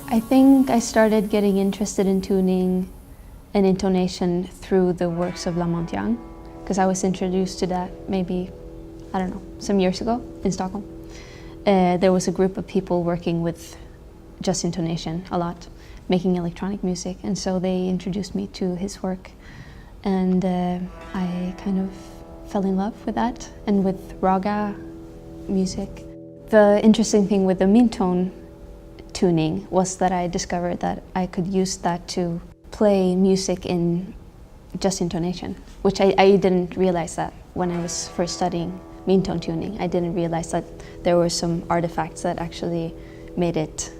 I think I started getting interested in tuning and intonation through the works of La Montagne, because I was introduced to that maybe, I don't know, some years ago in Stockholm. There was a group of people working with just intonation a lot, making electronic music, and so they introduced me to his work, and I kind of fell in love with that and with raga music. The interesting thing with the midtone tuning was that I discovered that I could use that to play music in just intonation, which I didn't realize that when I was first studying midtone tuning. I didn't realize that there were some artifacts that actually made it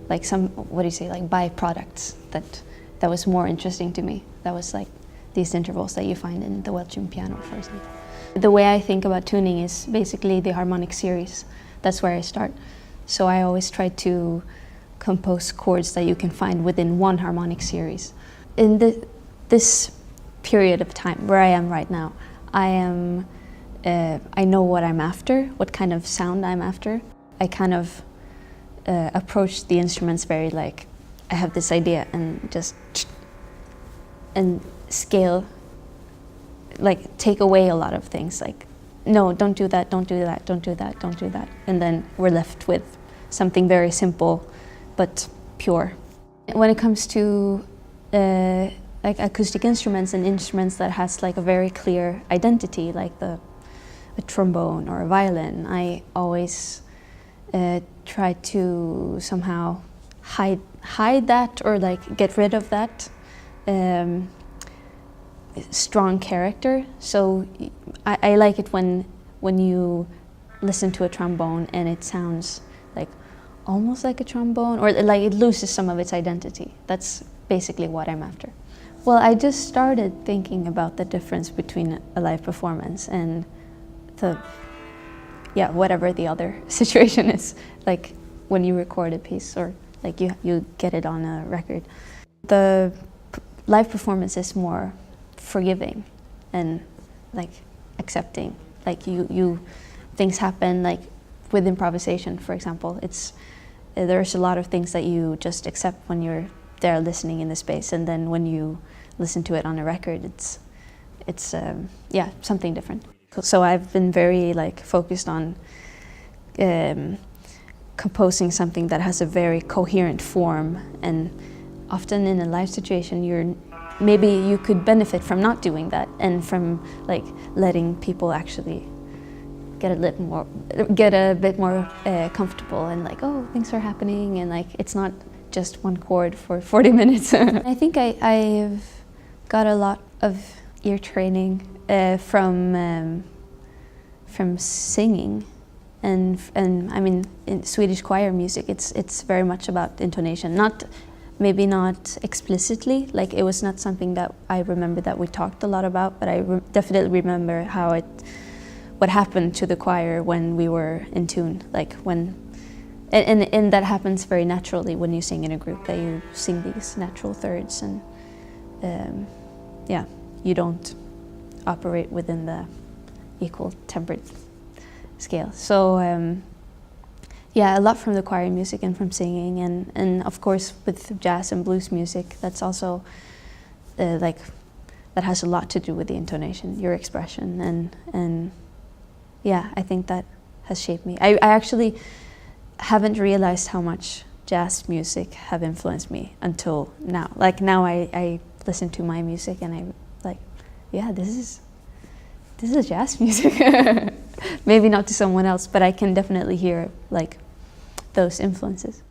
like some, what do you say, like byproducts that was more interesting to me. That was like these intervals that you find in the Welsh piano, for example. The way I think about tuning is basically the harmonic series. That's where I start. So I always try to compose chords that you can find within one harmonic series. In this period of time where I am right now, I know what I'm after, what kind of sound I'm after. I kind of approach the instruments very like, I have this idea and just and scale, like take away a lot of things, like no, don't do that, don't do that, don't do that, don't do that. And then we're left with something very simple but pure. When it comes to like acoustic instruments and instruments that has like a very clear identity, like a trombone or a violin, I always try to somehow hide that or like get rid of that strong character. So I like it when you listen to a trombone and it sounds like almost like a trombone, or like it loses some of its identity. That's basically what I'm after. Well, I just started thinking about the difference between a live performance and whatever the other situation is, like when you record a piece or like you get it on a record. The live performance is more forgiving and like accepting. Like you things happen, like with improvisation, for example. There's a lot of things that you just accept when you're there listening in the space, and then when you listen to it on a record, it's something different. So I've been very like focused on composing something that has a very coherent form, and often in a live situation maybe you could benefit from not doing that and from like letting people actually get a bit more comfortable and like, oh, things are happening, and like it's not just one chord for 40 minutes. I think I've got a lot of ear training from singing, and I mean in Swedish choir music it's very much about intonation. Maybe not explicitly, like it was not something that I remember that we talked a lot about, but I definitely remember what happened to the choir when we were in tune, like and that happens very naturally when you sing in a group, that you sing these natural thirds, and you don't operate within the equal tempered scale. So a lot from the choir music and from singing, and of course with jazz and blues music, that's also that has a lot to do with the intonation, your expression, and I think that has shaped me. I actually haven't realized how much jazz music have influenced me until now. Like now I listen to my music and I like, this is jazz music. Maybe not to someone else, but I can definitely hear like those influences.